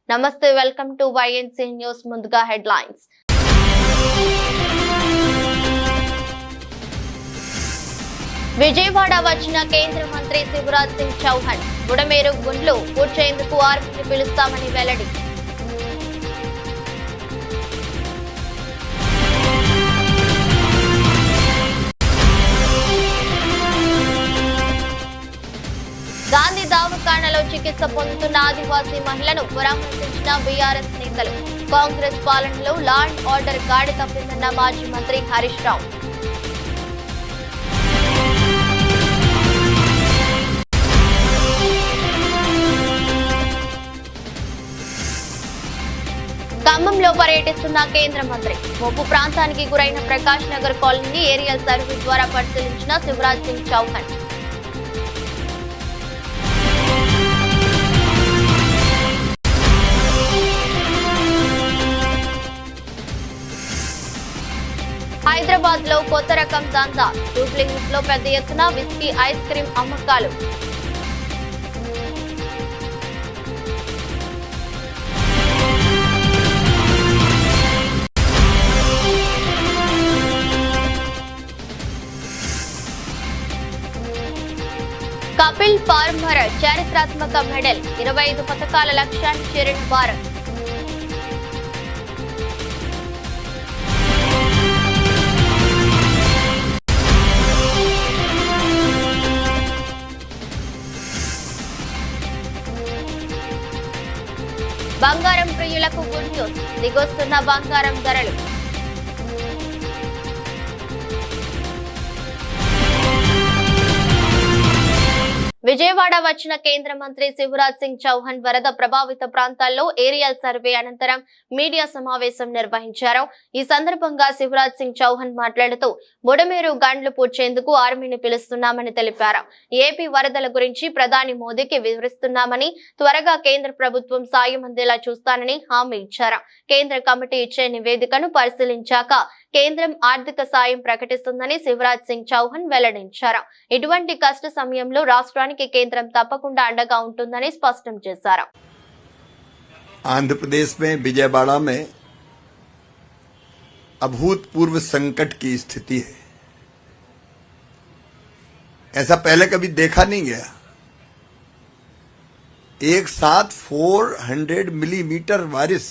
నమస్తే, welcome to YNC news. ముందుగా headlines. Vijayawada వచ్చిన కేంద్ర మంత్రి శివరాజ్ సింగ్ చౌహాన్ బుడమేరు గుండ్లు పూడ్చేందుకు ఆర్మీని పిలుస్తామని వెల్లడి. గాంధీ దవాఖానలో చికిత్స పొందుతున్న ఆదివాసీ మహిళను పరామర్శించిన బీఆర్ఎస్ నేతలు. కాంగ్రెస్ పాలనలో లా అండ్ ఆర్డర్ గాడి తప్పిందన్న మాజీ మంత్రి హరీష్ రావు. ఖమ్మంలో పర్యటిస్తున్న కేంద్ర మంత్రి. ముప్పు ప్రాంతానికి గురైన ప్రకాష్ నగర్ కాలనీని ఏరియల్ సర్వే ద్వారా పరిశీలించిన శివరాజ్ సింగ్ చౌహాన్. హైదరాబాద్ లో కొత్త రకం దందా. జూబ్లీహిల్స్ లో పెద్ద ఎత్తున విస్కీ ఐస్ క్రీం అమ్మకాలు. కపిల్ పార్మర్ చారిత్రాత్మక మెడల్. 25 పథకాల లక్ష్యాన్ని చేరిన భారత్. బంగారం ప్రియులకు గుడ్ న్యూస్. దిగొస్తున్న బంగారం ధరలు. విజయవాడ వచ్చిన కేంద్ర మంత్రి శివరాజ్ సింగ్ చౌహాన్ వరద ప్రభావిత ప్రాంతాల్లో ఏరియల్ సర్వే అనంతరం మీడియా సమావేశం నిర్వహించారు. ఈ సందర్భంగా శివరాజ్ సింగ్ చౌహాన్ మాట్లాడుతూ బుడమేరు గండ్లు పూడ్చేందుకు ఆర్మీని పిలుస్తున్నామని తెలిపారు. ఏపీ వరదల గురించి ప్రధాని మోదీకి వివరిస్తున్నామని, త్వరగా కేంద్ర ప్రభుత్వం సాయం అందేలా చూస్తానని హామీ ఇచ్చారు. కేంద్ర కమిటీ ఇచ్చే నివేదికను పరిశీలించాక కేంద్రం ఆర్థిక సాయం ప్రకటిస్తుందని శివరాజ్ సింగ్ చౌహాన్ వెల్లడించారు. ఇటువంటి కష్ట సమయంలో రాష్ట్రానికి కేంద్రం తప్పకుండా అండగా ఉంటుందని స్పష్టం చేశారు. आंध्र में विजयवाड़ा में अभूतपूर्व संकट की स्थिति है. ऐसा पहले कभी देखा नहीं गया. एक साथ 400 मिलीमीटर बारिश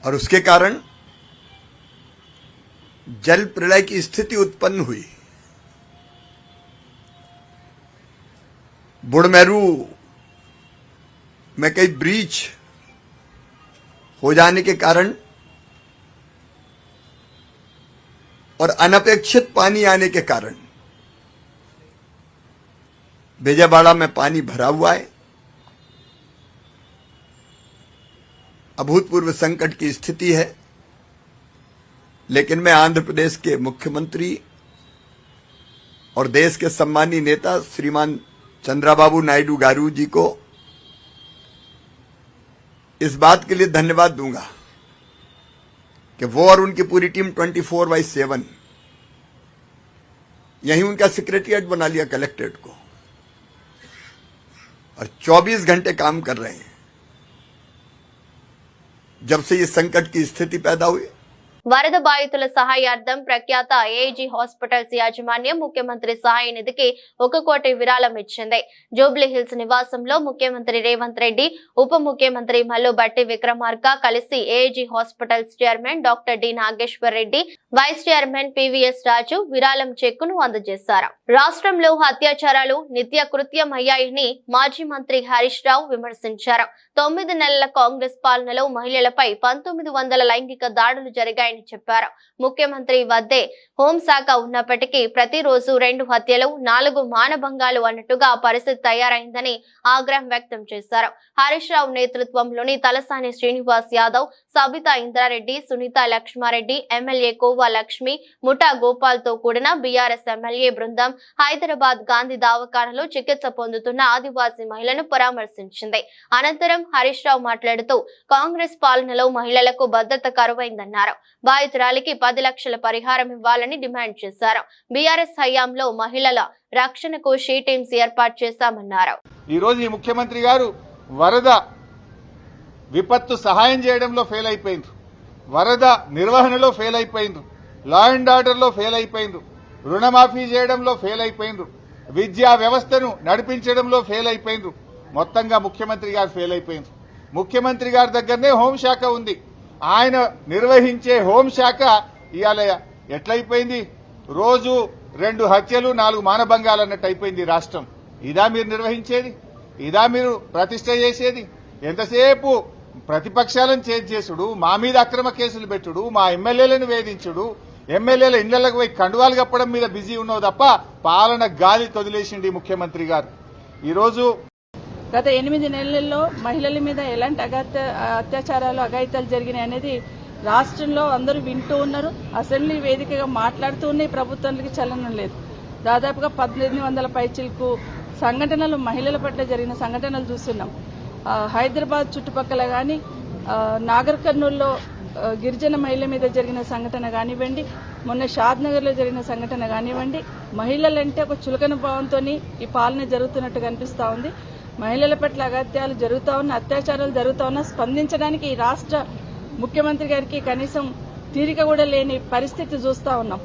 और उसके कारण जल प्रलय की स्थिति उत्पन्न हुई. बुड़मेरू में कई ब्रीच हो जाने के कारण और अनपेक्षित पानी आने के कारण विजयवाड़ा में पानी भरा हुआ है. अभूतपूर्व संकट की स्थिति है. लेकिन मैं आंध्र प्रदेश के मुख्यमंत्री और देश के सम्मानीय नेता श्रीमान चंद्रबाबू नायडू गारू जी को इस बात के लिए धन्यवाद दूंगा कि वो और उनकी पूरी टीम 24/7 यहीं उनका सेक्रेटरिएट बना लिया कलेक्ट्रेट को और 24 घंटे काम कर रहे हैं. जब से ये संकट की स्थिति पैदा हुई, వరద బాధితుల సహాయార్థం ప్రఖ్యాత ఏఐజీ హాస్పిటల్స్ యాజమాన్యం ముఖ్యమంత్రి సహాయ నిధికి 1 కోటి విరాళం ఇచ్చింది. జూబ్లీహిల్స్ నివాసంలో ముఖ్యమంత్రి రేవంత్ రెడ్డి, ఉప ముఖ్యమంత్రి మల్లు బట్టి విక్రమార్క కలిసి AIG hospitals chairman doctor D Nageshwar Reddy, vice chairman PVS Raju విరాళం చెక్కును అందజేశారు. రాష్ట్రంలో అత్యాచారాలు నిత్య కృత్యమయ్యాయని మాజీ మంత్రి హరీష్ రావు విమర్శించారు. 9 నెలల కాంగ్రెస్ పాలనలో మహిళలపై 1900 లైంగిక దాడులు జరిగాయని చెప్పారు. ముఖ్యమంత్రి వద్దే హోంశాఖ ఉన్నప్పటికీ ప్రతిరోజు 2 హత్యలు, 4 మానభంగాలు అన్నట్టుగా పరిస్థితి తయారైందని ఆగ్రహం వ్యక్తం చేశారు. హరీష్ రావు నేతృత్వంలోని తలసాని శ్రీనివాస్ యాదవ్, సబితా ఇంద్రారెడ్డి, సునీత లక్ష్మారెడ్డి, ఎమ్మెల్యే కోవా లక్ష్మి, ముఠా గోపాల్ తో కూడిన బీఆర్ఎస్ ఎమ్మెల్యే బృందం హైదరాబాద్ గాంధీ దవాఖానలో చికిత్స పొందుతున్న ఆదివాసీ మహిళను పరామర్శించింది. అనంతరం హరీష్ రావు మాట్లాడుతూ కాంగ్రెస్ పాలనలో మహిళలకు భద్రత కరువైందన్నారు. బాధితురాలికి 10 లక్షల పరిహారం ఇవ్వాలని కావాలని డిమాండ్ చేశారు. బీఆర్ఎస్ హయాంలో మహిళల రక్షణకు షీ టీమ్స్ ఏర్పాటు చేశామన్నారు. ఈ రోజు ఈ ముఖ్యమంత్రి గారు వరద విపత్తు సహాయం చేయడంలో ఫెయిల్ అయిపోయింది, వరద నిర్వహణలో ఫెయిల్ అయిపోయింది, లా అండ్ ఆర్డర్లో ఫెయిల్ అయిపోయింది, రుణమాఫీ చేయడంలో ఫెయిల్ అయిపోయింది, విద్యా వ్యవస్థను నడిపించడంలో ఫెయిల్ అయిపోయింది. మొత్తంగా ముఖ్యమంత్రి గారు ఫెయిల్ అయిపోయింది. ముఖ్యమంత్రి గారి దగ్గరనే హోంశాఖ ఉంది. ఆయన నిర్వహించే హోంశాఖ ఇవాళ ఎట్లయిపోయింది? రోజు 2 హత్యలు 4 మానభంగాలు అన్నట్టు అయిపోయింది రాష్ట్రం. ఇదా మీరు నిర్వహించేది? ఇదా మీరు ప్రతిష్ట చేసేది? ఎంతసేపు ప్రతిపక్షాలను చేసుడు, మా మీద అక్రమ కేసులు పెట్టుడు, మా ఎమ్మెల్యేలను వేధించుడు, ఎమ్మెల్యేల ఇళ్లకు పోయి కండువాలు కప్పడం మీద బిజీ ఉన్నావు తప్ప పాలన గాలి తొదిలేసింది ముఖ్యమంత్రి గారు. ఈరోజు గత 8 నెలల్లో మహిళల మీద ఎలాంటి అత్యాచారాలు అఘాయితాలు జరిగినాయి అనేది రాష్ట్రంలో అందరూ వింటూ ఉన్నారు. అసెంబ్లీ వేదికగా మాట్లాడుతూ ఉన్నాయి. ప్రభుత్వానికి చలనం లేదు. దాదాపుగా 1800 పైచిలకు సంఘటనలు మహిళల పట్ల జరిగిన సంఘటనలు చూస్తున్నాం. హైదరాబాద్ చుట్టుపక్కల కానీ, నాగర్ కర్నూల్లో గిరిజన మహిళల మీద జరిగిన సంఘటన కానివ్వండి, మొన్న షాద్నగర్లో జరిగిన సంఘటన కానివ్వండి, మహిళలంటే ఒక చులకన భావంతో ఈ పాలన జరుగుతున్నట్టు కనిపిస్తూ ఉంది. మహిళల పట్ల అగత్యాలు జరుగుతూ ఉన్న, అత్యాచారాలు జరుగుతూ ఉన్న స్పందించడానికి ఈ రాష్ట్ర ముఖ్యమంత్రి గారికి కనీసం తీరిక కూడా లేని పరిస్థితి చూస్తా ఉన్నాం.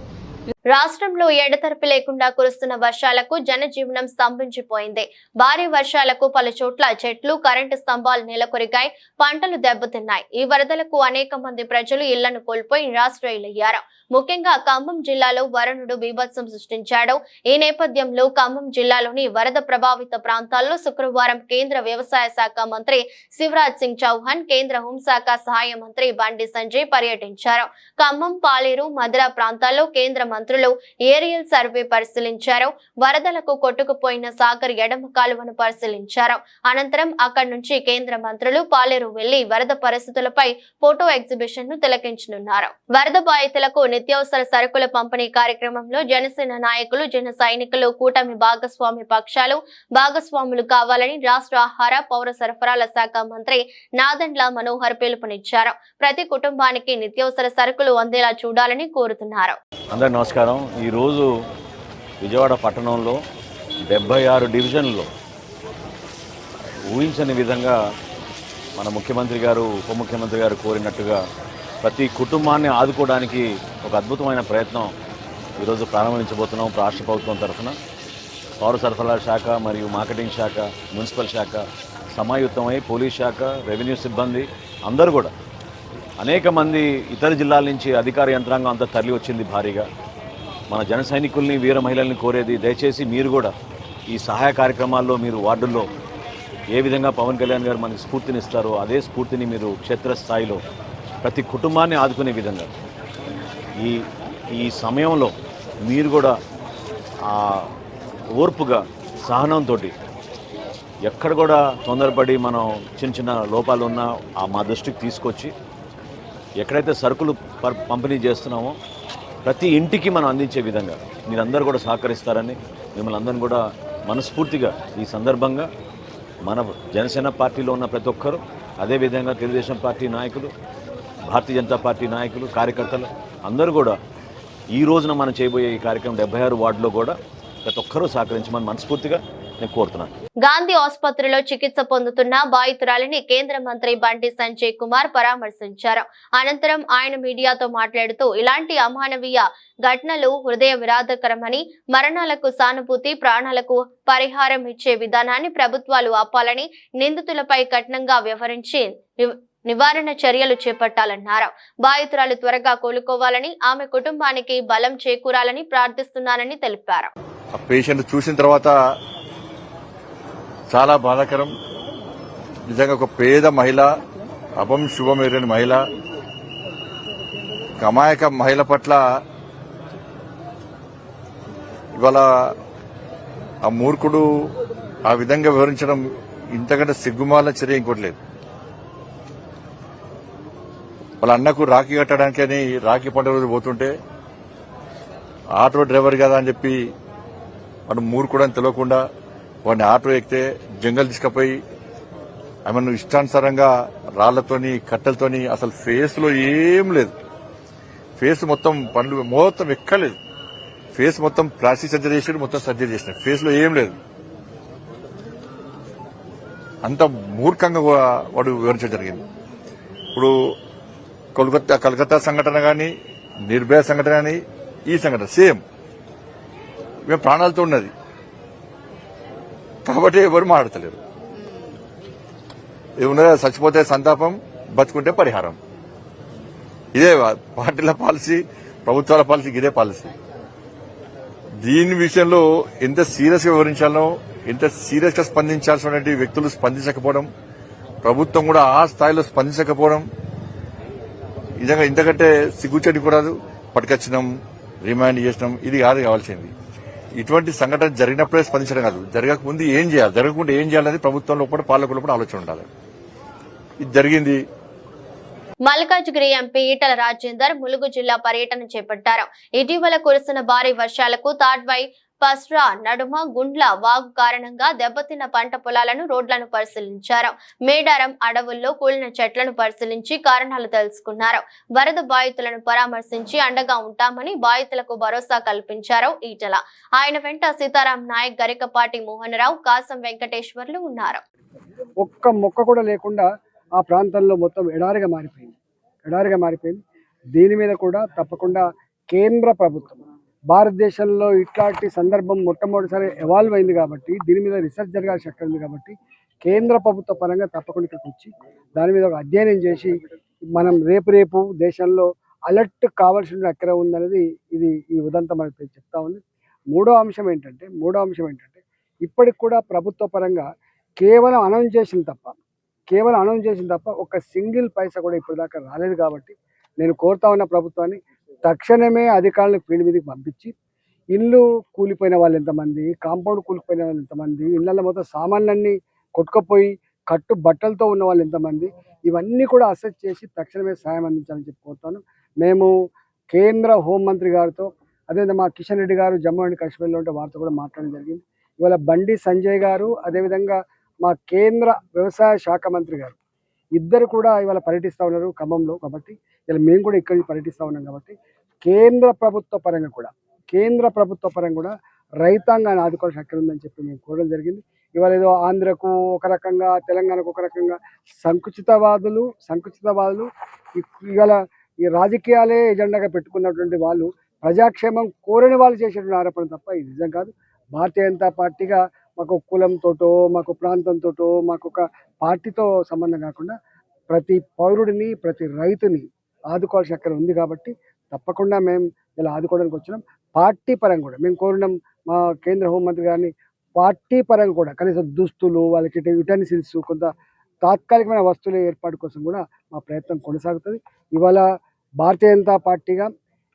రాష్ట్రంలో ఎడతెరిపి లేకుండా కురుస్తున్న వర్షాలకు జనజీవనం స్తంభించిపోయింది. భారీ వర్షాలకు పలు చోట్ల చెట్లు, కరెంటు స్తంభాలు నెలకొరిగాయి, పంటలు దెబ్బతిన్నాయి. ఈ వరదలకు అనేక మంది ప్రజలు ఇళ్లను కోల్పోయి నిరాశ్రయులయ్యారు. ముఖ్యంగా ఖమ్మం జిల్లాలో వరుణుడు బీభత్సం సృష్టించాడు. ఈ నేపథ్యంలో ఖమ్మం జిల్లాలోని వరద ప్రభావిత ప్రాంతాల్లో శుక్రవారం కేంద్ర వ్యవసాయ శాఖ మంత్రి శివరాజ్ సింగ్ చౌహాన్, కేంద్ర హోంశాఖ సహాయ మంత్రి బండి సంజయ్ పర్యటించారు. ఖమ్మం, పాలేరు, మధుర ప్రాంతాల్లో కేంద్ర మంత్రులు ఏరియల్ సర్వే పరిశీలించారు. వరదలకు కొట్టుకుపోయిన సాగర్ ఎడమ కాలువను పరిశీలించారు. అనంతరం అక్కడి నుంచి కేంద్ర మంత్రులు పాలేరు వెళ్లి వరద పరిస్థితులపై ఫోటో ఎగ్జిబిషన్ ను తిలకించనున్నారు. వరద బాధితులకు నిత్యావసర సరుకుల పంపిణీ కార్యక్రమంలో జనసేన నాయకులు, జన సైనికులు, కూటమి భాగస్వాములు కావాలని రాష్ట్ర ఆహార, పౌర సరఫరాల శాఖ మంత్రి నాదెండ్ల మనోహర్ పిలుపునిచ్చారు. ప్రతి కుటుంబానికి నిత్యావసర సరుకులు అందేలా చూడాలని కోరుతున్నారు. అందరికీ నమస్కారం. ఈరోజు విజయవాడ పట్టణంలో 76 డివిజన్లలో ఊహించని విధంగా మన ముఖ్యమంత్రి గారు, ఉప ముఖ్యమంత్రి గారు కోరినట్టుగా ప్రతి కుటుంబాన్ని ఆదుకోవడానికి ఒక అద్భుతమైన ప్రయత్నం ఈరోజు ప్రారంభించబోతున్నాం. రాష్ట్ర ప్రభుత్వం తరఫున పౌర సరఫరాల శాఖ మరియు మార్కెటింగ్ శాఖ, మున్సిపల్ శాఖ సమాయుత్తమై పోలీస్ శాఖ, రెవెన్యూ సిబ్బంది అందరూ కూడా, అనేక మంది ఇతర జిల్లాల నుంచి అధికార యంత్రాంగం అంతా తరలి వచ్చింది భారీగా. మన జన సైనికుల్ని, వీర మహిళల్ని కోరేది, దయచేసి మీరు కూడా ఈ సహాయ కార్యక్రమాల్లో మీరు వార్డుల్లో ఏ విధంగా పవన్ కళ్యాణ్ గారు మనకి స్ఫూర్తినిస్తారో అదే స్ఫూర్తిని మీరు క్షేత్రస్థాయిలో ప్రతి కుటుంబాన్ని ఆదుకునే విధంగా ఈ సమయంలో మీరు కూడా ఓర్పుగా, సహనంతో, ఎక్కడ కూడా తొందరపడి మనం చిన్న లోపాలు ఉన్నా మా దృష్టికి తీసుకొచ్చి ఎక్కడైతే సరుకులు పంపిణీ చేస్తున్నామో ప్రతి ఇంటికి మనం అందించే విధంగా మీరందరూ కూడా సహకరిస్తారని మిమ్మల్ని అందరిని కూడా మనస్ఫూర్తిగా ఈ సందర్భంగా మన జనసేన పార్టీలో ఉన్న ప్రతి ఒక్కరు, అదేవిధంగా తెలుగుదేశం పార్టీ నాయకులు, భారతీయ జనతా పార్టీ నాయకులు, కార్యకర్తలు అందరూ కూడా ఈ రోజున మనం చేయబోయే ఈ కార్యక్రమం 76 వార్డులో కూడా ప్రతి ఒక్కరూ సహకరించమని మనస్ఫూర్తిగా నేను కోరుతున్నాను. గాంధీ ఆసుపత్రిలో చికిత్స పొందుతున్న బాధితురాలిని కేంద్ర మంత్రి బండి సంజయ్ కుమార్ పరామర్శించారు. అనంతరం ఆయన మీడియాతో మాట్లాడుతూ ఇలాంటి అమానవీయ ఘటనలు హృదయ విరాధకరమని, మరణాలకు సానుభూతి, ప్రాణాలకు పరిహారం ఇచ్చే విధానాన్ని ప్రభుత్వాలు ఆపాలని, నిందితులపై కఠినంగా వ్యవహరించి నివారణ చర్యలు చేపట్టాలన్నారు. బాధితురాలు త్వరగా కోలుకోవాలని, ఆమె కుటుంబానికి బలం చేకూరాలని ప్రార్థిస్తున్నానని తెలిపారు. పేషెంట్ చూసిన తర్వాత చాలా బాధాకరం. నిజంగా ఒక పేద మహిళ, అపం శుభం ఎరని మహిళ, అమాయక మహిళ పట్ల ఇవాళ ఆ మూర్ఖుడు ఆ విధంగా వివరించడం ఇంతకంటే సిగ్గుమాల చర్య ఇంకోటి లేదు. వాళ్ళ అన్నకు రాఖీ కట్టడానికని రాఖీ పండుగ రోజు పోతుంటే ఆటో డ్రైవర్ కదా అని చెప్పి వాడు మూర్ఖుడు అని తెలియకుండా వాడిని ఆటో ఎక్కితే జంగల్ తీసుకుపోయి ఆమెను ఇష్టానుసారంగా రాళ్లతోని, కట్టెలతోని, అసలు ఫేస్ లో ఏం లేదు, ఫేస్ మొత్తం పనులు మొత్తం ఎక్కలేదు. ఫేస్ మొత్తం ప్లాస్టిక్ సర్జరీ చేసాడు, మొత్తం సర్జరీ చేసినాడు. ఫేస్ లో ఏం లేదు. అంత మూర్ఖంగా వాడు వివరించడం జరిగింది. ఇప్పుడు కలకత్తా సంఘటన కానీ, నిర్భయ సంఘటన కానీ, ఈ సంఘటన సేమ్ మేము ప్రాణాలతో ఉన్నది కాబట్టి ఎవరు మాట్లాడతలేరు. ఏమున్నదా, చచ్చిపోతే సంతాపం, బతుకుంటే పరిహారం. ఇదే పార్టీల పాలసీ, ప్రభుత్వాల పాలసీ, ఇదే పాలసీ. దీని విషయంలో ఎంత సీరియస్ గా వివరించాలో, ఎంత సీరియస్ గా స్పందించాల్సినటువంటి వ్యక్తులు స్పందించకపోవడం, ప్రభుత్వం కూడా ఆ స్థాయిలో స్పందించకపోవడం నిజంగా ఇంతకంటే సిగ్గుచేటి కూడా పట్టుకొచ్చినాం, రిమాండ్ చేసినాం, ఇది కాదు కావాల్సింది. ఇటువంటి సంఘటన జరిగినప్పుడే స్పందించడం కాదు, జరగకముందు ఏం చేయాలి, జరగకుండా ఏం చేయాలనేది ప్రభుత్వంలో కూడా పాలకులు కూడా ఆలోచన ఉండాలి. ఇది జరిగింది. మల్కాజ్గిరి ఎంపీ ఈటల రాజేందర్ ములుగు జిల్లా పర్యటన చేపట్టారు. ఇటీవల కురిసిన భారీ వర్షాలకు తాడ్వై, పస్రా నడుమ గుండ్ల వాగు కారణంగా దెబ్బతిన్న పంట పొలాలను, రోడ్లను పరిశీలించారు. మేడారం అడవుల్లో కూలిన చెట్లను పరిశీలించి కారణాలు తెలుసుకున్నారు. వరద బాధితులను పరామర్శించి అండగా ఉంటామని బాధితులకు భరోసా కల్పించారు ఈటల. ఆయన వెంట సీతారాం నాయక్, గరికపాటి మోహనరావు, కాసం వెంకటేశ్వర్లు ఉన్నారు. ఒక్క మొక్క కూడా లేకుండా ఆ ప్రాంతంలో మొత్తం ఎడారిగా మారిపోయింది. దీని మీద కూడా తప్పకుండా కేంద్ర ప్రభుత్వం, భారతదేశంలో ఇట్లాంటి సందర్భం మొట్టమొదటిసారి ఎవాల్వ్ అయింది కాబట్టి, దీని మీద రీసెర్చ్ జరగాల్సిన శక్తి ఉంది కాబట్టి, కేంద్ర ప్రభుత్వ పరంగా తప్పకుండా ఇక్కడికి వచ్చి దాని మీద ఒక అధ్యయనం చేసి మనం రేపు దేశంలో అలర్ట్ కావాల్సిన ఎక్కడ ఉందనేది ఇది ఈ ఉదంతం అనేది చెప్తా ఉంది. మూడో అంశం ఏంటంటే ఇప్పటికి కూడా ప్రభుత్వ పరంగా కేవలం అనౌన్స్ చేసింది తప్ప ఒక సింగిల్ పైసా కూడా ఇప్పటిదాకా రాలేదు. కాబట్టి నేను కోరుతా ఉన్న ప్రభుత్వాన్ని తక్షణమే అధికారులను ఫీల్డ్ మీదకి పంపించి, ఇల్లు కూలిపోయిన వాళ్ళు ఎంతమంది, కాంపౌండ్ కూలిపోయిన వాళ్ళు ఎంతమంది, ఇళ్లలో మొత్తం సామాన్లన్నీ కొట్టుకుపోయి కట్టు బట్టలతో ఉన్న వాళ్ళు ఎంతమంది, ఇవన్నీ కూడా అసెస్ చేసి తక్షణమే సాయం అందించాలని చెప్పి కోరుతాను. మేము కేంద్ర హోంమంత్రి గారితో, అదేవిధంగా మా కిషన్ రెడ్డి గారు జమ్మూ అండ్ కాశ్మీర్లో ఉంటే వారితో కూడా మాట్లాడడం జరిగింది. ఇవాళ బండి సంజయ్ గారు, అదేవిధంగా మా కేంద్ర వ్యవసాయ శాఖ మంత్రి గారు ఇద్దరు కూడా ఇవాళ పర్యటిస్తూ ఉన్నారు ఖమ్మంలో. కాబట్టి ఇలా మేము కూడా ఇక్కడి నుంచి పర్యటిస్తూ ఉన్నాం. కాబట్టి కేంద్ర ప్రభుత్వ పరంగా కూడా రైతాంగాన్ని ఆదుకోవాల్సిన హక్కు ఉందని చెప్పి మేము కోరడం జరిగింది. ఇవాళ ఏదో ఆంధ్రకు ఒక రకంగా, తెలంగాణకు ఒక రకంగా సంకుచితవాదులు ఇవాళ ఈ రాజకీయాలే ఎజెండాగా పెట్టుకున్నటువంటి వాళ్ళు ప్రజాక్షేమం కోరని వాళ్ళు చేసేటువంటి ఆరోపణ తప్ప ఇది నిజం కాదు. భారతీయ జనతా పార్టీగా మాకు కులంతోటో, మాకు ప్రాంతంతోటో, మాకు ఒక పార్టీతో సంబంధం కాకుండా ప్రతి పౌరుడిని, ప్రతి రైతుని ఆదుకోవాల్సిన అక్కడ ఉంది. కాబట్టి తప్పకుండా మేము ఇలా ఆదుకోవడానికి వచ్చినాం. పార్టీ పరంగా కూడా మేము కోరినాం మా కేంద్ర హోంమంత్రి గారిని, పార్టీ పరంగా కూడా కనీసం దుస్తులు, వాళ్ళకి యుటెన్సిల్స్, కొంత తాత్కాలికమైన వస్తువుల ఏర్పాటు కోసం కూడా మా ప్రయత్నం కొనసాగుతుంది. ఇవాళ భారతీయ జనతా పార్టీగా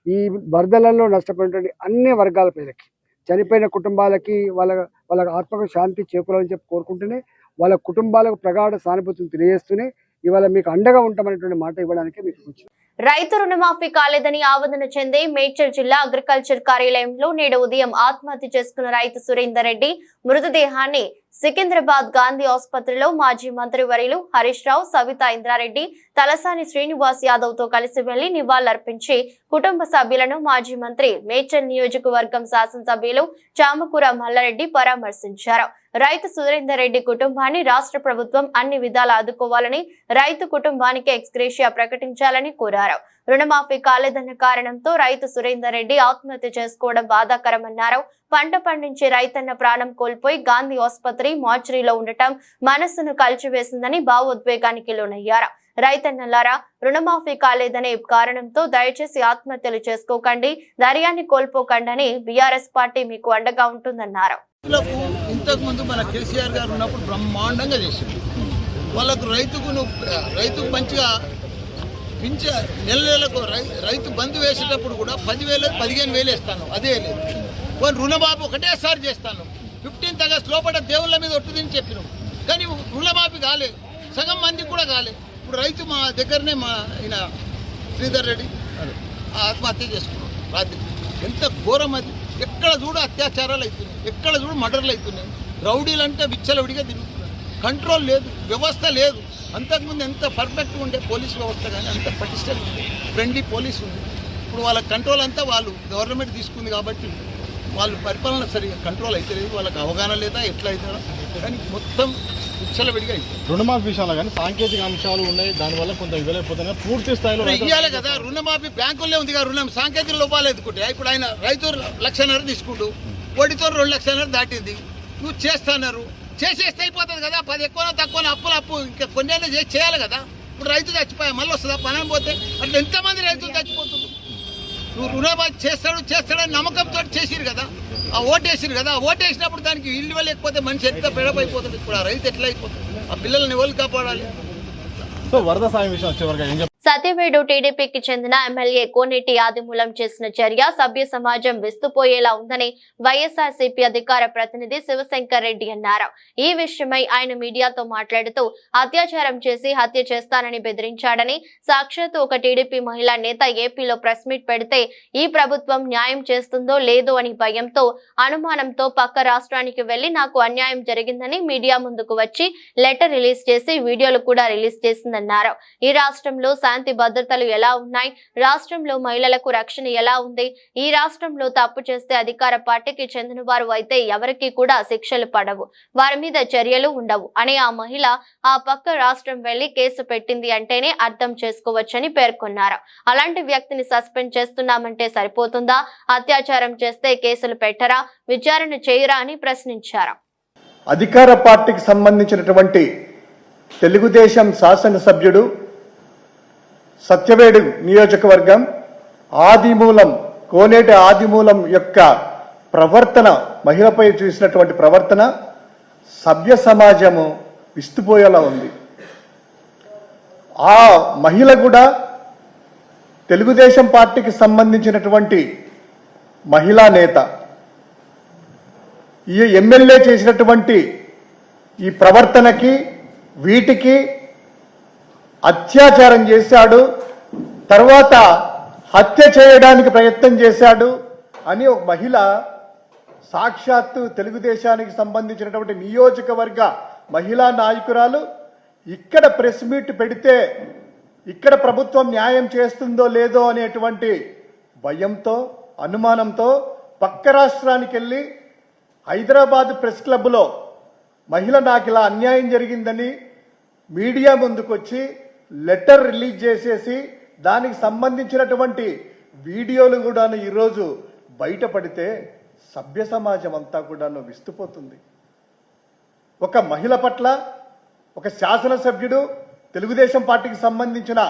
ఈ వరదలలో నష్టపోయినటువంటి అన్ని వర్గాల ప్రజలకి, చనిపోయిన కుటుంబాలకి వాళ్ళ ఆత్మకు శాంతి చేకూరాలని చెప్పి కోరుకుంటూనే, వాళ్ళ కుటుంబాలకు ప్రగాఢ సానుభూతిని తెలియజేస్తూనే ఇవాళ మీకు అండగా ఉంటామనేటువంటి మాట ఇవ్వడానికి మీకు వచ్చింది. రైతు రుణమాఫీ కాలేదని ఆవేదన చెంది మేడ్చల్ జిల్లా అగ్రికల్చర్ కార్యాలయంలో నేడు ఉదయం ఆత్మహత్య చేసుకున్న రైతు సురేందర్ రెడ్డి మృతదేహాన్ని సికింద్రాబాద్ గాంధీ ఆసుపత్రిలో మాజీ మంత్రి వర్యులు హరీష్ రావు, సవితా ఇంద్రారెడ్డి, తలసాని శ్రీనివాస్ యాదవ్ తో కలిసి వెళ్లి నివాళులర్పించి కుటుంబ సభ్యులను మాజీ మంత్రి, మేడ్చల్ నియోజకవర్గం శాసనసభ్యులు చామకూర మల్లారెడ్డి పరామర్శించారు. రైతు సురేందర్ రెడ్డి కుటుంబాన్ని రాష్ట్ర ప్రభుత్వం అన్ని విధాలా ఆదుకోవాలని, రైతు కుటుంబానికి ఎక్స్గ్రేషియా ప్రకటించాలని కోరారు. రుణమాఫీ కాలేదన్న కారణంతో రైతు సురేందర్ రెడ్డి ఆత్మహత్య చేసుకోవడం బాధాకరమన్నారు. పంట పండించే రైతన్న ప్రాణం కోల్పోయి గాంధీ ఆసుపత్రి మార్చురీలో ఉండటం మనస్సును కలిచివేసిందని భావోద్వేగానికి లోనయ్యారు. రైతన్నలారా, రుణమాఫీ కాలేదనే కారణంతో దయచేసి ఆత్మహత్యలు చేసుకోకండి, ధైర్యాన్ని కోల్పోకండి, బీఆర్ఎస్ పార్టీ మీకు అండగా ఉంటుందన్నారు. ఇంతకు ముందు మన కేసీఆర్ గారు ఉన్నప్పుడు బ్రహ్మాండంగా చేసింది. వాళ్ళకు రైతుకు మంచిగా నెలకు రైతు బంధు వేసేటప్పుడు కూడా 10,000 15,000 వేస్తాను, అదే లేదు. రుణమాఫీ ఒకటేసారి చేస్తాను, 15th ఆగస్ట్ లోపల దేవుళ్ళ మీద ఒట్టుదని చెప్పినాం. కానీ రుణమాఫీ కాలేదు, సగం మందికి కూడా కాలేదు. ఇప్పుడు రైతు మా దగ్గరనే మా ఆయన శ్రీధర్ రెడ్డి ఆత్మహత్య చేసుకున్నాం రాత్రి. ఎంత ఘోరం అది! ఎక్కడ చూడు అత్యాచారాలు అవుతున్నాయి, ఎక్కడ చూడు మర్డర్లు అవుతున్నాయి. రౌడీలు అంటే విచ్చలవిడిగా తిరుగుతున్నారు, కంట్రోల్ లేదు, వ్యవస్థ లేదు. అంతకుముందు ఎంత పర్ఫెక్ట్గా ఉండే పోలీస్ వ్యవస్థ, కానీ అంత పటిష్టంగా ఉంది, ఫ్రెండ్లీ పోలీస్ ఉంది. ఇప్పుడు వాళ్ళ కంట్రోల్ అంతా వాళ్ళు గవర్నమెంట్ తీసుకుంది కాబట్టి వాళ్ళు పరిపాలన సరిగా కంట్రోల్ అయితే లేదు, వాళ్ళకి అవగాహన లేదా ఎట్లా అవుతుందో కానీ మొత్తం విచ్చలవిడిగా అయిపోయింది. రుణమాఫీ విషయంలో కానీ సాంకేతిక అంశాలు ఉన్నాయి, దానివల్ల కొంత ఇవ్వలేకపోతున్నా పూర్తి స్థాయిలో ఇవ్వాలి కదా. రుణమాఫీ బ్యాంకుల్లో ఉంది కదా, రుణం సాంకేతిక లోపాలు ఎదుర్కొంటే ఇప్పుడు ఆయన రైతు 1,00,000 తీసుకుంటూ వడ్డీతో 2,00,000 దాటింది. నువ్వు చేస్తున్నారు చేసేస్తే అయిపోతుంది కదా, 10 ఎక్కువ తక్కువ అప్పు ఇంకా కొన్ని చేసి చేయాలి కదా. ఇప్పుడు రైతు చచ్చిపోయా మళ్ళీ వస్తుందా పని పోతే అట్లా ఎంతమంది రైతులు చచ్చిపోతున్నారు. నువ్వు రుణమాఫీ చేస్తాడని నమ్మకంతో చేసిరు కదా, ఆ ఓటేసిరు కదా, ఆ ఓటేసినప్పుడు దానికి ఇల్లు లేకపోతే మనిషి ఎంత పెడపైపోతుంది. ఇప్పుడు ఆ రైతు ఎట్లా అయిపోతుంది, ఆ పిల్లల్ని ఎవరు కాపాడాలి. సో వరద సాయం విషయం వచ్చేవరకు ఏం సత్యవేడు టీడీపీకి చెందిన ఎమ్మెల్యే కోనేటి ఆదిమూలం చేసిన చర్య సభ్య సమాజం విస్తుపోయేలా ఉందని వైఎస్ఆర్సీపీ అధికార ప్రతినిధి శివశంకర్ రెడ్డి అన్నారు. ఈ విషయమై ఆయన మీడియాతో మాట్లాడుతూ అత్యాచారం చేసి హత్య చేస్తానని బెదిరించాడని, సాక్షాత్తు ఒక టీడీపీ మహిళా నేత ఏపీలో ప్రెస్ మీట్ పెడితే ఈ ప్రభుత్వం న్యాయం చేస్తుందో లేదో అని భయంతో అనుమానంతో పక్క రాష్ట్రానికి వెళ్లి నాకు అన్యాయం జరిగిందని మీడియా ముందుకు వచ్చి లెటర్ రిలీజ్ చేసి వీడియోలు కూడా రిలీజ్ చేసిందన్నారు. ఈ రాష్ట్రంలో శాంతి భద్రతలు ఎలా ఉన్నాయి, రాష్ట్రంలో మహిళలకు రక్షణ ఎలా ఉంది, ఈ రాష్ట్రంలో తప్పు చేస్తే అధికార పార్టీకి చెందిన వారు అయితే ఎవరికి కూడా శిక్షలు పడవు, వారి మీద చర్యలు ఉండవు అని ఆ మహిళ ఆ పక్క రాష్ట్రం వెళ్లి కేసు పెట్టింది అంటేనే అర్థం చేసుకోవచ్చని పేర్కొన్నారు. అలాంటి వ్యక్తిని సస్పెండ్ చేస్తున్నామంటే సరిపోతుందా? అత్యాచారం చేస్తే కేసులు పెట్టరా, విచారణ చేయరా అని ప్రశ్నించారు. అధికార పార్టీకి సంబంధించినటువంటి తెలుగుదేశం శాసనసభ్యుడు సత్యవేడు నియోజకవర్గం ఆదిమూలం కోనేటి ఆదిమూలం యొక్క ప్రవర్తన, మహిళపై చూసినటువంటి ప్రవర్తన సభ్య సమాజము విస్తుపోయేలా ఉంది. ఆ మహిళ కూడా తెలుగుదేశం పార్టీకి సంబంధించినటువంటి మహిళా నేత. ఈ ఎమ్మెల్యే చేసినటువంటి ఈ ప్రవర్తనకి వీటికి అత్యాచారం చేశాడు, తర్వాత హత్య చేయడానికి ప్రయత్నం చేశాడు అని ఒక మహిళ సాక్షాత్తు తెలుగుదేశానికి సంబంధించినటువంటి నియోజకవర్గ మహిళా నాయకురాలు ఇక్కడ ప్రెస్ మీట్ పెడితే ఇక్కడ ప్రభుత్వం న్యాయం చేస్తుందో లేదో అనేటువంటి భయంతో అనుమానంతో పక్క రాష్ట్రానికి వెళ్ళి హైదరాబాద్ ప్రెస్ క్లబ్లో మహిళ నాకు ఇలా అన్యాయం జరిగిందని మీడియా ముందుకొచ్చి లెటర్ రిలీజ్ చేసేసి దానికి సంబంధించినటువంటి వీడియోలు కూడా ఈరోజు బయటపడితే సభ్య సమాజం అంతా కూడా విస్తుపోతుంది. ఒక మహిళ పట్ల ఒక శాసనసభ్యుడు తెలుగుదేశం పార్టీకి సంబంధించిన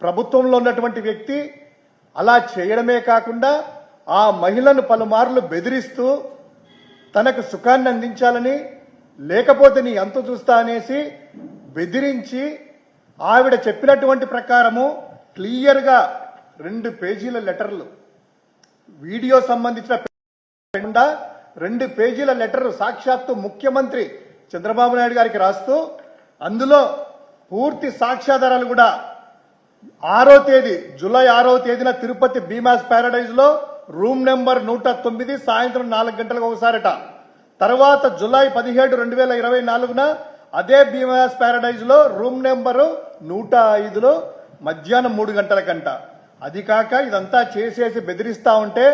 ప్రభుత్వంలో ఉన్నటువంటి వ్యక్తి అలా చేయడమే కాకుండా ఆ మహిళను పలుమార్లు బెదిరిస్తూ తనకు సుఖాన్ని అందించాలని, లేకపోతే నీ అంత చూస్తా అనేసి బెదిరించి ఆవిడ చెప్పినటువంటి ప్రకారము క్లియర్గా 2 పేజీల లెటర్లు, వీడియో సంబంధించిన 2 పేజీల లెటర్ సాక్షాత్తు ముఖ్యమంత్రి చంద్రబాబు నాయుడు గారికి రాస్తూ అందులో పూర్తి సాక్ష్యాధారాలు కూడా 6వ తేదీ జూలై 6వ తేదీన తిరుపతి భీమాస్ ప్యారడైజ్ లో రూమ్ నెంబర్ 109 సాయంత్రం 4 గంటలకు ఒకసారట. తర్వాత జూలై 17, 2024 అదే భీమాస్ ప్యారడైజ్ లో రూమ్ నెంబరు 105లో మధ్యాహ్నం 3 గంటలకంట. అది కాక ఇదంతా చేసేసి బెదిరిస్తా ఉంటే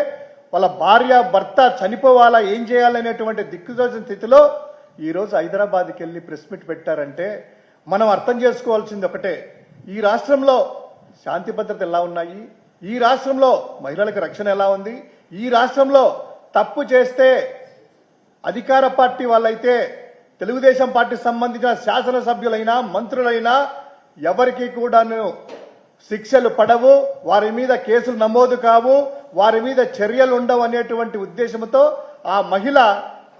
వాళ్ళ భార్య భర్త చనిపోవాలా, ఏం చేయాలనేటువంటి దిక్కుదోచిన స్థితిలో ఈరోజు హైదరాబాద్కి వెళ్ళి ప్రెస్ మీట్ పెట్టారంటే మనం అర్థం చేసుకోవాల్సింది ఒకటే, ఈ రాష్ట్రంలో శాంతి భద్రత ఎలా ఉన్నాయి, ఈ రాష్ట్రంలో మహిళలకు రక్షణ ఎలా ఉంది, ఈ రాష్ట్రంలో తప్పు చేస్తే అధికార పార్టీ వాళ్ళైతే తెలుగుదేశం పార్టీకి సంబంధించిన శాసనసభ్యులైనా మంత్రులైనా ఎవరికి కూడాను శిక్షలు పడవు, వారి మీద కేసులు నమోదు కావు, వారి మీద చర్యలు ఉండవు అనేటువంటి ఉద్దేశంతో ఆ మహిళ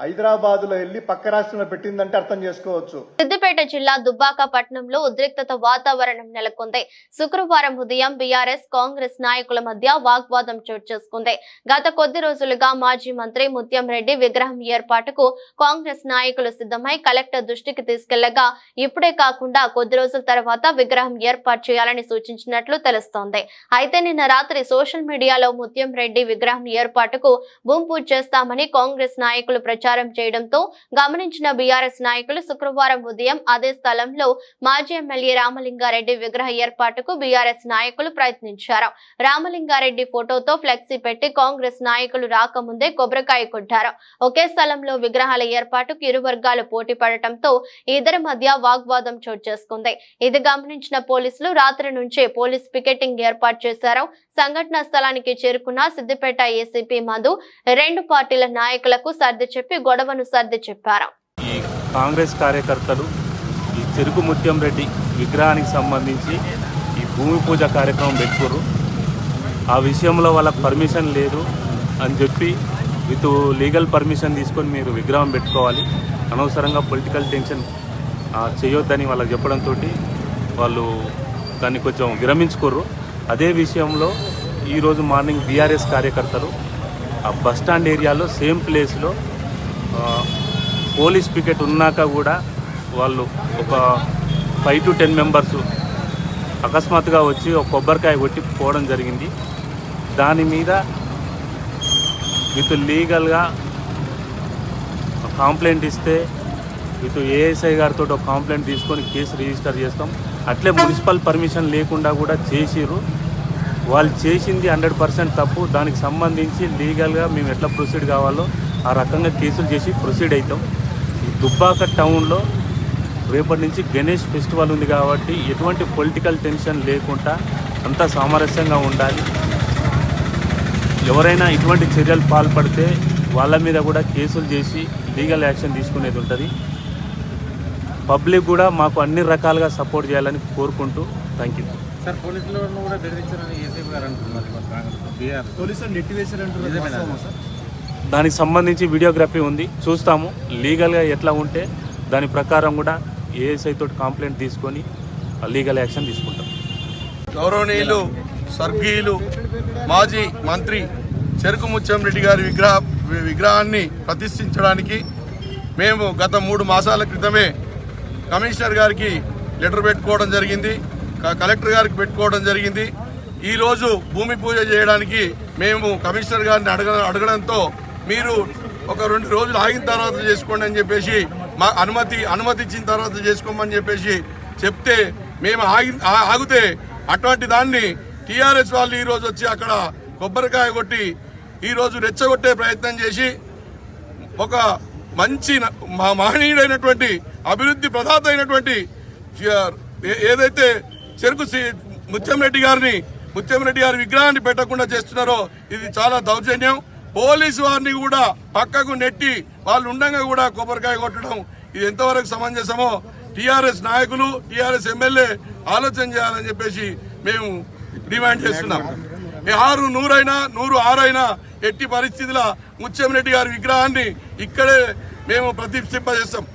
హైదరాబాద్ లో వెళ్లి పక్క రాష్ట్రంలో పెట్టిందంటే అర్థం చేసుకోవచ్చు. సిద్దిపేట జిల్లా దుబ్బాక పట్టణంలో ఉద్రిక్తత వాతావరణం నెలకొంది. శుక్రవారం ఉదయం బీఆర్ఎస్ కాంగ్రెస్ నాయకుల మధ్య వాగ్వాదం చోటు చేసుకుంది. గత కొద్ది రోజులుగా మాజీ మంత్రి ముత్యం రెడ్డి విగ్రహం ఏర్పాటుకు కాంగ్రెస్ నాయకులు సిద్ధమై కలెక్టర్ దృష్టికి తీసుకెళ్లగా ఇప్పుడే కాకుండా కొద్ది రోజుల తర్వాత విగ్రహం ఏర్పాటు చేయాలని సూచించినట్లు తెలుస్తోంది. అయితే నిన్న రాత్రి సోషల్ మీడియాలో ముత్యం రెడ్డి విగ్రహం ఏర్పాటుకు భూమి పూజ చేస్తామని కాంగ్రెస్ నాయకులు ప్రచారం ప్రచారం చేయడంతో గమనించిన బీఆర్ఎస్ నాయకులు శుక్రవారం ఉదయం అదే స్థలంలో మాజీ ఎమ్మెల్యే రామలింగారెడ్డి విగ్రహ ఏర్పాటుకు బీఆర్ఎస్ నాయకులు ప్రయత్నించారు. రామలింగారెడ్డి ఫోటోతో ఫ్లెక్సీ పెట్టి కాంగ్రెస్ నాయకులు రాకముందే కొబ్బరికాయ కొట్టారు. ఒకే స్థలంలో విగ్రహాల ఏర్పాటుకు ఇరు వర్గాలు పోటీ పడటంతో ఇద్దరి మధ్య వాగ్వాదం చోటు చేసుకుంది. ఇది గమనించిన పోలీసులు రాత్రి నుంచే పోలీస్ పికెటింగ్ ఏర్పాటు చేశారు. సంఘటనా స్థలానికి చేరుకున్న సిద్దిపేట ఏసీపీ మధు రెండు పార్టీల నాయకులకు సర్ది చెప్పి గొడవను సర్ది చెప్పారు. ఈ కాంగ్రెస్ కార్యకర్తలు ఈ చెరుకు ముత్యం రెడ్డి విగ్రహానికి సంబంధించి ఈ భూమి పూజ కార్యక్రమం పెట్టుకోరు. ఆ విషయంలో వాళ్ళకి పర్మిషన్ లేదు అని చెప్పి విత్ లీగల్ పర్మిషన్ తీసుకొని మీరు విగ్రహం పెట్టుకోవాలి, అనవసరంగా పొలిటికల్ టెన్షన్ చేయొద్దని వాళ్ళకి చెప్పడంతో వాళ్ళు దాన్ని కొంచెం విరమించుకోరు. అదే విషయంలో ఈరోజు మార్నింగ్ బీఆర్ఎస్ కార్యకర్తలు ఆ బస్టాండ్ ఏరియాలో సేమ్ ప్లేస్లో పోలీస్ పికెట్ ఉన్నాక కూడా వాళ్ళు ఒక 5 to 10 మెంబర్స్ అకస్మాత్తుగా వచ్చి ఒక కొబ్బరికాయ కొట్టి పోవడం జరిగింది. దాని మీద విత్ లీగల్గా కంప్లైంట్ ఇస్తే విత్ ఏఎస్ఐ గారితో ఒక కంప్లైంట్ తీసుకొని కేసు రిజిస్టర్ చేస్తాం. అట్లే మున్సిపల్ పర్మిషన్ లేకుండా కూడా చేసిర్రు. వాళ్ళు చేసింది 100% తప్పు. దానికి సంబంధించి లీగల్గా మేము ఎట్లా ప్రొసీడ్ కావాలో ఆ రకంగా కేసులు చేసి ప్రొసీడ్ అవుతాం. ఈ దుబ్బాక టౌన్లో రేపటి నుంచి గణేష్ ఫెస్టివల్ ఉంది కాబట్టి ఎటువంటి పొలిటికల్ టెన్షన్ లేకుండా అంతా సామరస్యంగా ఉండాలి. ఎవరైనా ఇటువంటి చర్యలు పాల్పడితే వాళ్ళ మీద కూడా కేసులు చేసి లీగల్ యాక్షన్ తీసుకునేది ఉంటుంది. పబ్లిక్ కూడా మాకు అన్ని రకాలుగా సపోర్ట్ చేయాలని కోరుకుంటూ థ్యాంక్ యూ. సార్ పోలీసులను కూడా బెదిరించారని ఏసీపీ గారు అంటున్నారు. పోలీసులు నెట్టివేశారంటున్నారు. దానికి సంబంధించి వీడియోగ్రఫీ ఉంది, చూస్తాము. లీగల్గా ఎట్లా ఉంటే దాని ప్రకారం కూడా ఏఎస్ఐ తోటి కంప్లైంట్ తీసుకొని లీగల్ యాక్షన్ తీసుకుంటాం. గౌరవనీయులు స్వర్గీయులు మాజీ మంత్రి చెరుకు ముత్యం రెడ్డి గారి విగ్రహాన్ని ప్రతిష్ఠించడానికి మేము గత 3 మాసాల క్రితమే కమిషనర్ గారికి లెటర్ పెట్టుకోవడం జరిగింది, కలెక్టర్ గారికి పెట్టుకోవడం జరిగింది. ఈరోజు భూమి పూజ చేయడానికి మేము కమిషనర్ గారిని అడగడంతో మీరు ఒక 2 రోజులు ఆగిన తర్వాత చేసుకోండి అని చెప్పేసి మా అనుమతి ఇచ్చిన తర్వాత చేసుకోమని చెప్పేసి చెప్తే మేము ఆగితే అటువంటి దాన్ని టీఆర్ఎస్ వాళ్ళు ఈరోజు వచ్చి అక్కడ కొబ్బరికాయ కొట్టి ఈరోజు రెచ్చగొట్టే ప్రయత్నం చేసి ఒక మంచి మహనీయుడైనటువంటి అభివృద్ధి ప్రదాత అయినటువంటి ఏదైతే చెరుకు ముత్యం రెడ్డి గారి విగ్రహాన్ని పెట్టకుండా చేస్తున్నారో ఇది చాలా దౌర్జన్యం. పోలీసు వారిని కూడా పక్కకు నెట్టి వాళ్ళు ఉండగా కూడా కొబ్బరికాయ కొట్టడం ఇది ఎంతవరకు సమంజసమో టీఆర్ఎస్ నాయకులు టీఆర్ఎస్ ఎమ్మెల్యే ఆలోచన చేయాలని చెప్పేసి మేము డిమాండ్ చేస్తున్నాం. 100 ఎట్టి పరిస్థితుల ముత్యం రెడ్డి గారి విగ్రహాన్ని ఇక్కడే మేము ప్రతిష్ఠింపజేస్తాం.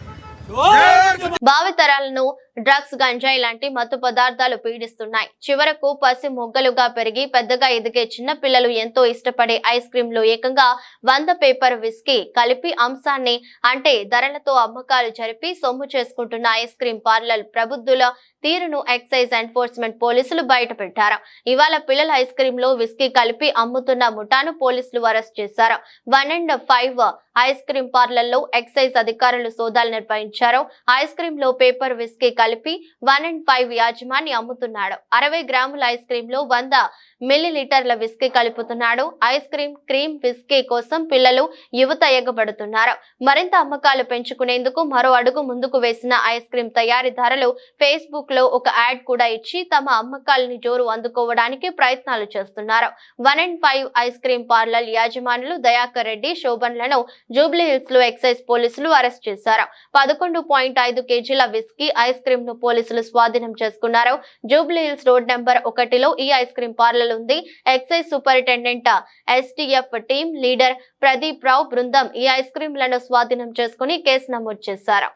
భావితరాలను డ్రగ్స్, గంజాయి లాంటి మత్తు పదార్థాలు పీడిస్తున్నాయి. చివరకు పసి మొగ్గలుగా పెరిగి పెద్దగా ఎదిగే చిన్న పిల్లలు ఎంతో ఇష్టపడే ఐస్ క్రీమ్ లో ఏకంగా 100 పేపర్ విస్కీ కలిపి అంశాన్ని అంటే ధరలతో అమ్మకాలు జరిపి సొమ్ము చేసుకుంటున్న ఐస్ క్రీమ్ పార్లర్ ప్రబుద్ధుల తీరును ఎక్సైజ్ ఎన్ఫోర్స్మెంట్ పోలీసులు బయటపెట్టారు. ఇవాళ పిల్లల ఐస్ క్రీమ్ లో విస్కీ కలిపి అమ్ముతున్న ముఠాను పోలీసులు అరెస్ట్ చేశారు. 1 and 5 ఐస్ క్రీమ్ పార్లర్లో ఎక్సైజ్ అధికారులు సోదాలు నిర్వహించారు. ఐస్ క్రీమ్ లో పేపర్ విస్కీ కలిపి 1 and 5 యాజమాని అమ్ముతున్నాడు. 60 గ్రాముల ఐస్ క్రీమ్ లో 100 మిల్లీలీటర్ల విస్కీ కలుపుతున్నాడు. ఐస్ క్రీమ్ విస్కీ కోసం పిల్లలు యువత ఎగబడుతున్నారు. మరింత అమ్మకాలు పెంచుకునేందుకు మరో అడుగు ముందుకు వేసిన ఐస్ క్రీమ్ తయారీదారులు ఫేస్బుక్ లో ఒక యాడ్ కూడా ఇచ్చి తమ అమ్మకాలని జోరు అందుకోవడానికి ప్రయత్నాలు చేస్తున్నారు. 1 and 5 ఐస్ క్రీమ్ పార్లర్ యాజమానులు దయాకర్ రెడ్డి, శోభన్లను జూబ్లీ హిల్స్ లో ఎక్సైజ్ పోలీసులు అరెస్ట్ చేశారు. 11.5 కేజీల విస్కీ ఐస్ క్రీమ్ ను పోలీసులు స్వాధీనం చేసుకున్నారు. జూబ్లీ హిల్స్ రోడ్ నెంబర్ 1లో ఈ ఐస్ క్రీమ్ పార్లర్ ఉంది. Excise superintendent STF team leader Pradeep Rao బృందం ఈ ఐస్ క్రీంలను స్వాధీనం చేసుకుని కేసు నమోదు చేశారు.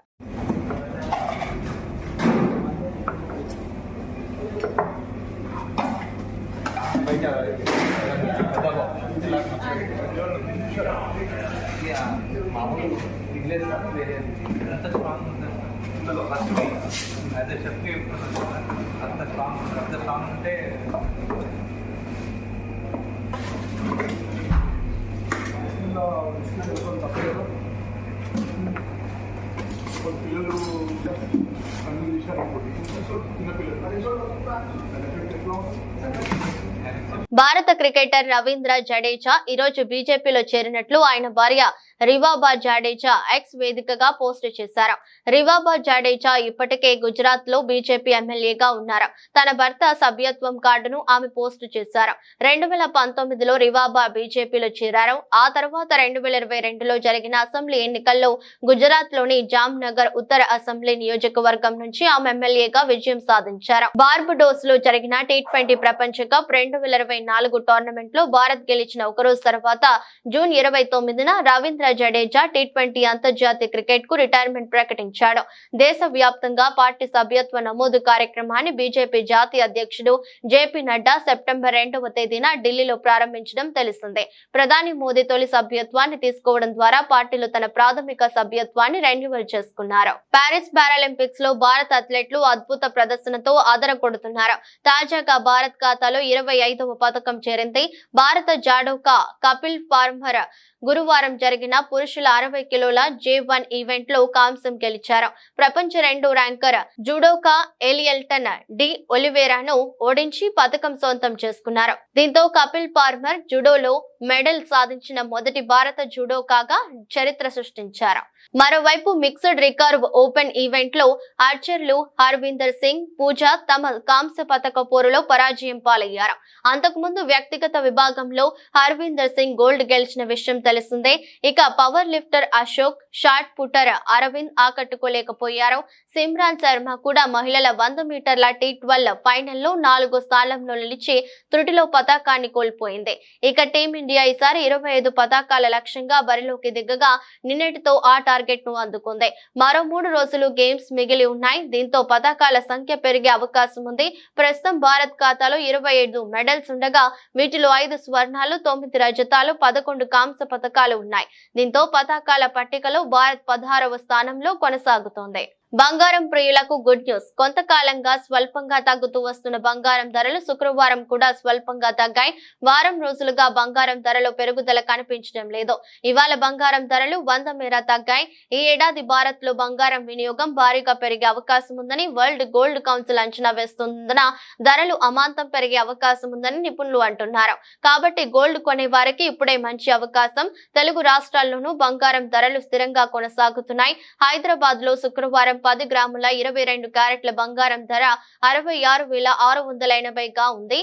భారత క్రికెటర్ రవీంద్ర జడేజా ఈరోజు బీజేపీలో చేరినట్లు ఆయన భార్య రివాబా జడేజా ఎక్స్ వేదికగా పోస్టు చేశారు. రివాబా జడేజా ఇప్పటికే గుజరాత్ లో బీజేపీ ఎమ్మెల్యేగా ఉన్నారు. తన భర్త సభ్యత్వం కార్డును ఆమె పోస్టు చేశారు. 2019లో రివాబా బీజేపీలో చేరారు. ఆ తర్వాత 2022లో జరిగిన అసెంబ్లీ ఎన్నికల్లో గుజరాత్ లోని జామ్ నగర్ ఉత్తర అసెంబ్లీ నియోజకవర్గం నుంచి ఆమె ఎమ్మెల్యేగా విజయం సాధించారు. బార్బడోస్ లో జరిగిన T20 ప్రపంచ కప్ 2024 టోర్నమెంట్ లో భారత్ గెలిచిన ఒకరోజు తర్వాత జూన్ 29న రవీంద్ర జడేజా T20 అంతర్జాతీయ క్రికెట్ కు రిటైర్మెంట్ ప్రకటించాడు. దేశవ్యాప్తంగా పార్టీ సభ్యత్వ నమోదు కార్యక్రమాన్ని బీజేపీ జాతీయ అధ్యక్షుడు జేపీ నడ్డా సెప్టెంబర్ 2వ తేదీన ఢిల్లీలో ప్రారంభించడం తెలిసిందే. ప్రధాని మోదీ తొలి సభ్యత్వాన్ని తీసుకోవడం ద్వారా పార్టీలో తన ప్రాథమిక సభ్యత్వాన్ని రెన్యువల్ చేసుకున్నారు. పారిస్ పారాలింపిక్స్ లో భారత అథ్లెట్లు అద్భుత ప్రదర్శనతో అదరగొడుతున్నారు. తాజాగా భారత్ ఖాతాలో 25వ పథకం చేరింది. భారత జాడోకా కపిల్ పార్మర్ గురువారం జరిగిన పురుషుల 60 కిలోల J1 ఈవెంట్ లో కాంస్యం గెలిచారు. ప్రపంచ 2వ ర్యాంకర్ జుడోకా ఎలియల్టన్ డి ఒలివేరాను ఓడించి పథకం సొంతం చేసుకున్నారు. దీంతో కపిల్ పార్మర్ జుడోలో మెడల్ సాధించిన మొదటి భారత జుడోకాగా చరిత్ర సృష్టించారు. మరోవైపు మిక్స్డ్ రికర్వ్ ఓపెన్ ఈవెంట్ లో ఆర్చర్లు హర్వీందర్ సింగ్, పూజా తమ కాంస్య పతక పోరులో పరాజయం పాలయ్యారు. అంతకుముందు వ్యక్తిగత విభాగంలో హర్వీందర్ సింగ్ గోల్డ్ గెలిచిన విషయం తెలిసిందే. ఇక power lifter Ashok, shot putter Aravind ఆకట్టుకోలేకపోయారు. సిమ్రాన్ శర్మ కూడా మహిళల 100 మీటర్ల T12 ఫైనల్లో 4వ స్థానంలో నిలిచి త్రుటిలో పతాకాన్ని కోల్పోయింది. ఇక టీమిండియా ఈసారి 25 పతాకాల లక్ష్యంగా బరిలోకి దిగగా నిన్నటితో ఆ టార్గెట్ ను అందుకుంది. మరో 3 రోజులు గేమ్స్ మిగిలి ఉన్నాయి. దీంతో పతాకాల సంఖ్య పెరిగే అవకాశం ఉంది. ప్రస్తుతం భారత్ ఖాతాలో 25 మెడల్స్ ఉండగా వీటిలో 5 స్వర్ణాలు, 9 రజతాలు, 11 కాంస్య పతకాలు ఉన్నాయి. దీంతో పతాకాల పట్టికలో భారత్ 16వ స్థానంలో కొనసాగుతోంది. బంగారం ప్రియులకు గుడ్ న్యూస్. కొంతకాలంగా స్వల్పంగా తగ్గుతూ వస్తున్న బంగారం ధరలు శుక్రవారం కూడా స్వల్పంగా తగ్గాయి. వారం రోజులుగా బంగారం ధరలో పెరుగుదల కనిపించడం లేదు. ఇవాళ బంగారం ధరలు 100 మేర తగ్గాయి. ఈ ఏడాది భారత్ లో బంగారం వినియోగం భారీగా పెరిగే అవకాశం ఉందని వరల్డ్ గోల్డ్ కౌన్సిల్ అంచనా వేస్తున్నందున ధరలు అమాంతం పెరిగే అవకాశం ఉందని నిపుణులు అంటున్నారు. కాబట్టి గోల్డ్ కొనే వారికి ఇప్పుడే మంచి అవకాశం. తెలుగు రాష్ట్రాల్లోనూ బంగారం ధరలు స్థిరంగా కొనసాగుతున్నాయి. హైదరాబాద్ లో శుక్రవారం 10 గ్రాముల 22 క్యారెట్ల బంగారం ధర 66,680గా ఉంది.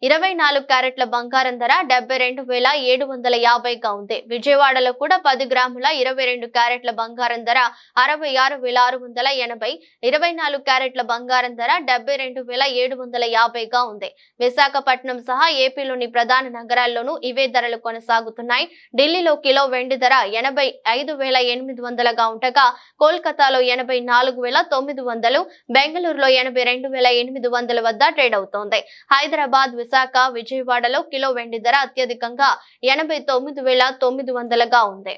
24 క్యారెట్ల బంగారం ధర 72,750గా ఉంది. విజయవాడలో కూడా 10 గ్రాముల 22 క్యారెట్ల బంగారం ధర 66,680, 24 క్యారెట్ల బంగారం ధర 72,750గా ఉంది. విశాఖపట్నం సహా ఏపీలోని ప్రధాన నగరాల్లోనూ ఇవే ధరలు కొనసాగుతున్నాయి. ఢిల్లీలో కిలో వెండి ధర 85,800గా ఉండగా కోల్కతాలో 84,900, బెంగళూరులో 82,800 వద్ద ట్రేడ్ అవుతోంది. హైదరాబాద్, విశాఖ, విజయవాడలో కిలో వెండి ధర అత్యధికంగా 89,900గా ఉంది.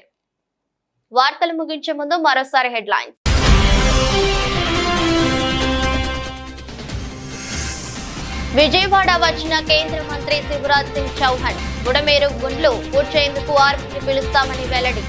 వార్తలు ముగించే ముందు మరోసారి హెడ్లైన్స్. విజయవాడ వచ్చిన కేంద్ర మంత్రి శివరాజ్ సింగ్ చౌహాన్ బుడమేరు గుండ్లు పూడ్చేందుకు ఆర్మీని పిలుస్తామని వెల్లడి.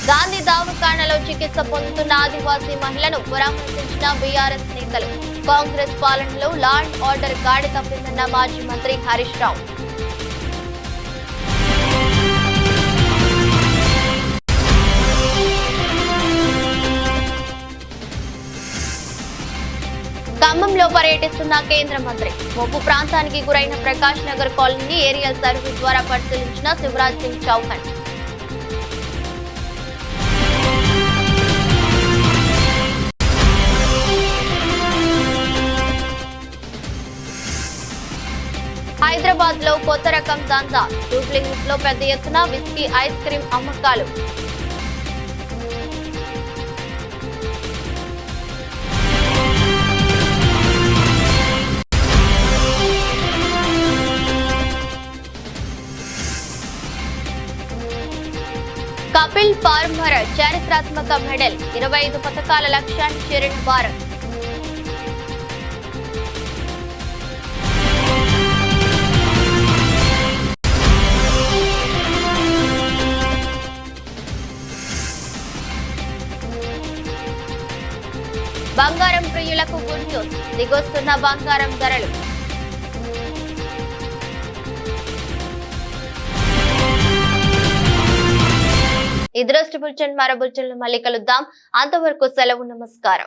గాంధీ దవాఖానలో చికిత్స పొందుతున్న ఆదివాసీ మహిళను పరామర్శించిన బీఆర్ఎస్ నేతలు. కాంగ్రెస్ పాలనలో లా అండ్ ఆర్డర్ గాడి తప్పిందన్న మాజీ మంత్రి హరీష్ రావు. ఖమ్మంలో పర్యటిస్తున్న కేంద్ర మంత్రి. ముప్పు ప్రాంతానికి గురైన ప్రకాష్ నగర్ కాలనీని ఏరియల్ సర్వే ద్వారా పరిశీలించిన శివరాజ్ సింగ్ చౌహాన్. హైదరాబాద్ లో కొత్త రకం దందా. జూబ్లీహిల్స్ లో పెద్ద ఎత్తున విస్కీ, ఐస్ క్రీం అమ్మకాలు. కపిల్ పార్మర్ చారిత్రాత్మక మెడల్. 25 పతకాల లక్ష్యాన్ని చేరిన భారత్. దిగొస్తున్న బంగారం ధరలు. ఈ దృష్టి బులెటిన్ మరో బులెటిన్లో మళ్ళీ కలుద్దాం. అంతవరకు సెలవు. నమస్కారం.